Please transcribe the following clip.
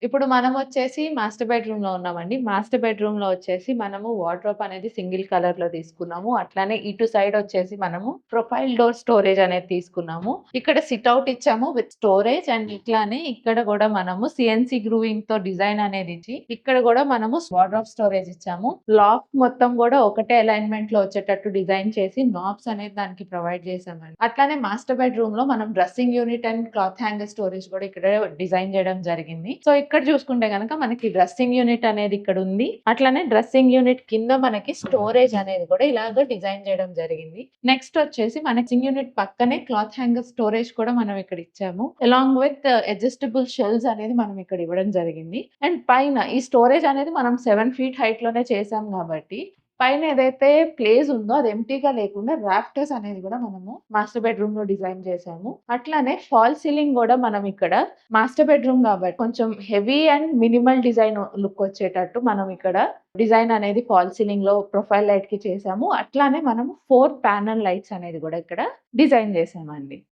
ఇప్పుడు మనమొచ్చేసి మాస్టర్ బెడ్‌రూమ్‌లో ఉన్నామండి. మాస్టర్ బెడ్‌రూమ్‌లో వచ్చేసి మనము వార్డ్‌రోబ్ అనేది సింగిల్ కలర్‌లో తీసుకున్నాము. అట్లానే ఇటు సైడ్ వచ్చేసి మనము ప్రొఫైల్ డోర్ స్టోరేజ్ అనేది తీసుకున్నాము. ఇక్కడ సిట్ ఔట్ ఇచ్చాము విత్ స్టోరేజ్ అండ్ ఇట్లానే ఇక్కడ గూడా మనము సీఎన్‌సీ గ్రూవింగ్‌తో డిజైన్ అనేది ఇచ్చి, ఇక్కడ గూడా మనము వార్డ్‌రోబ్ స్టోరేజ్ ఇచ్చాము. లాఫ్ట్ మొత్తం గూడా ఒకటే అలైన్‌మెంట్‌లో వచ్చేటట్టు డిజైన్ చేసి నాబ్స్ అనేది దానికి ప్రొవైడ్ చేశామండి. అట్లానే మాస్టర్ బెడ్‌రూమ్‌లో మనం dressing unit and cloth hanger storage గూడా ఇక్కడే డిజైన్ చేయడం జరిగింది. సో, ఇక్కడ చూసుకుంటే గనక మనకి డ్రెస్సింగ్ యూనిట్ అనేది ఇక్కడుంది. అట్లనే డ్రెస్సింగ్ యూనిట్ కింద మనకి స్టోరేజ్ అనేది కూడా ఇలాగ డిజైన్ చేయడం జరిగింది. నెక్స్ట్ వచ్చేసి మన డ్రెస్సింగ్ యూనిట్ పక్కనే క్లాత్ హ్యాంగర్ స్టోరేజ్ కూడా మనం ఇక్కడ ఇచ్చాము. అలాంగ్ విత్ అడ్జస్టబుల్ షెల్ఫ్స్ అనేది మనం ఇక్కడ ఇవ్వడం జరిగింది. అండ్ పైన ఈ స్టోరేజ్ అనేది మనం 7 ఫీట్ హైట్ లోనే చేసాం కాబట్టి పైన ఏదైతే ప్లేస్ ఉందో అది ఎంప్టీగా లేకుండా రాఫ్టర్స్ అనేది కూడా మనము మాస్టర్ బెడ్‌రూమ్‌లో డిజైన్ చేసాము. అట్లానే ఫాల్ సీలింగ్ గూడా మనం ఇక్కడ మాస్టర్ బెడ్‌రూమ్ గాబట్టి కొంచెం heavy and minimal design look వచ్చేటట్టు మనం ఇక్కడ డిజైన్ అనేది ఫాల్ సీలింగ్‌లో ప్రొఫైల్ లైట్‌కి చేసాము. అట్లానే మనము 4 ప్యానెల్ లైట్స్ అనేది గూడా ఇక్కడ డిజైన్ చేసామండి.